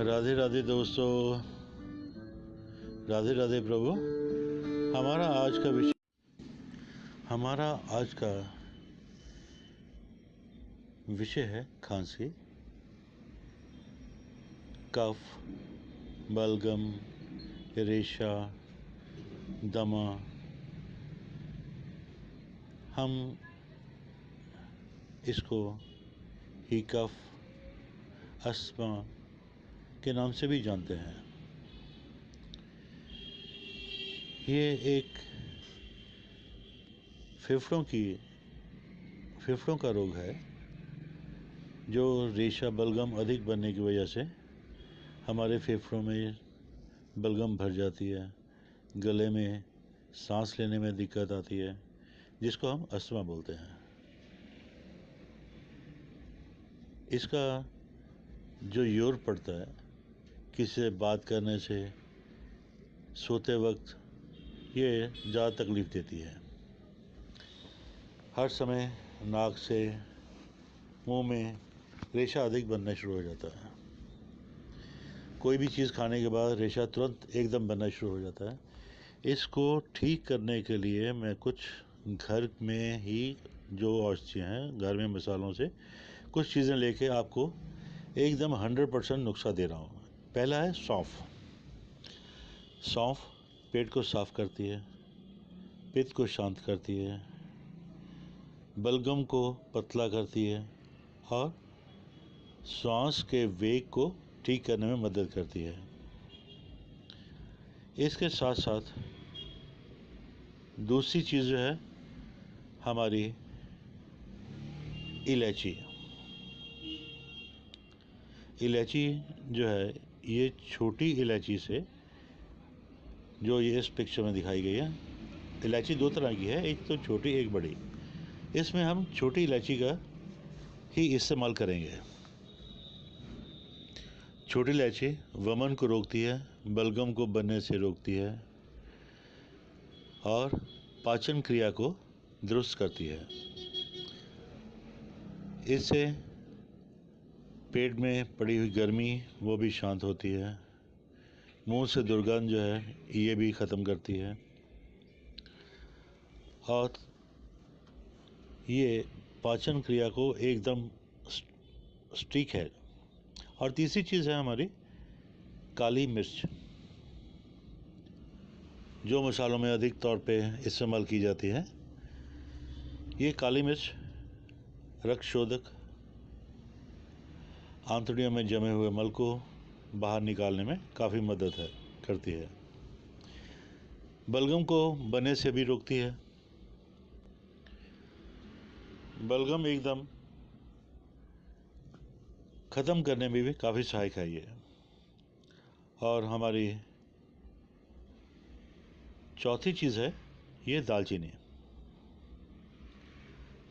राधे राधे दोस्तों, राधे राधे प्रभु। हमारा आज का विषय है खांसी, कफ, बलगम, रेशा, दमा। हम इसको हिकफ, अस्थमा के नाम से भी जानते हैं। ये एक फेफड़ों का रोग है जो रेशा बलगम अधिक बनने की वजह से हमारे फेफड़ों में बलगम भर जाती है, गले में सांस लेने में दिक्कत आती है, जिसको हम अस्थमा बोलते हैं। इसका जो जोर पड़ता है किसी से बात करने से, सोते वक्त, ये ज़्यादा तकलीफ़ देती है। हर समय नाक से मुंह में रेशा अधिक बनना शुरू हो जाता है। कोई भी चीज़ खाने के बाद रेशा तुरंत एकदम बनना शुरू हो जाता है। इसको ठीक करने के लिए मैं कुछ घर में ही जो औषधियाँ हैं, घर में मसालों से कुछ चीज़ें लेके आपको एकदम 100% नुस्खा दे रहा हूँ। पहला है सौंफ। सौंफ पेट को साफ करती है, पित्त को शांत करती है, बलगम को पतला करती है और सांस के वेग को ठीक करने में मदद करती है। इसके साथ साथ दूसरी चीज़ जो है हमारी इलायची। इलायची जो है, ये छोटी इलायची से, जो ये इस पिक्चर में दिखाई गई है, इलायची दो तरह की है, एक तो छोटी एक बड़ी। इसमें हम छोटी इलायची का ही इस्तेमाल करेंगे। छोटी इलायची वमन को रोकती है, बलगम को बनने से रोकती है और पाचन क्रिया को दुरुस्त करती है। इससे पेट में पड़ी हुई गर्मी वो भी शांत होती है। मुंह से दुर्गंध जो है ये भी ख़त्म करती है और ये पाचन क्रिया को एकदम स्टीक है। और तीसरी चीज़ है हमारी काली मिर्च, जो मसालों में अधिक तौर पे इस्तेमाल की जाती है। ये काली मिर्च रक्त शोधक, आंतड़ियों में जमे हुए मल को बाहर निकालने में काफ़ी मदद करती है। बलगम को बनने से भी रोकती है। बलगम एकदम ख़त्म करने में भी काफ़ी सहायक है ये। और हमारी चौथी चीज़ है ये दालचीनी।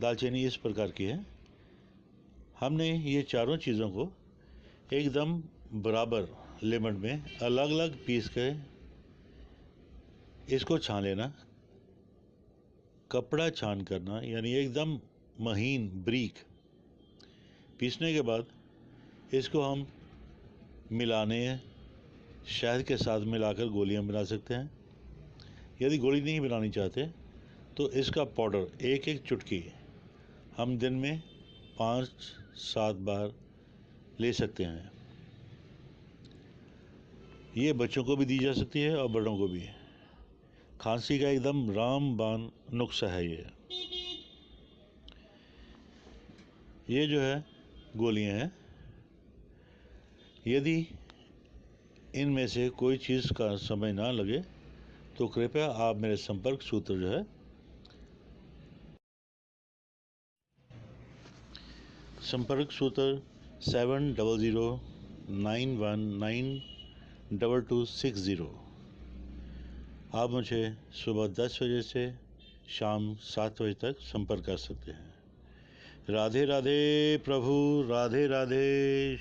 दालचीनी इस प्रकार की है, हमने ये चारों चीज़ों को एकदम बराबर लिमिट में अलग अलग पीस के इसको छान लेना। कपड़ा छान करना, यानी एकदम महीन ब्रीक। पीसने के बाद इसको हम मिलाने शहद के साथ मिलाकर गोलियां बना सकते हैं। यदि गोली नहीं बनानी चाहते तो इसका पाउडर एक एक चुटकी हम दिन में 5-7 बार ले सकते हैं। ये बच्चों को भी दी जा सकती है और बड़ों को भी। खांसी का एकदम रामबाण नुस्खा है ये जो है गोलियां हैं। यदि इनमें से कोई चीज़ का समय ना लगे तो कृपया आप मेरे संपर्क सूत्र जो है संपर्क सूत्र 7009192260। आप मुझे सुबह 10 बजे से शाम 7 बजे तक संपर्क कर सकते हैं। राधे राधे प्रभु, राधे राधे।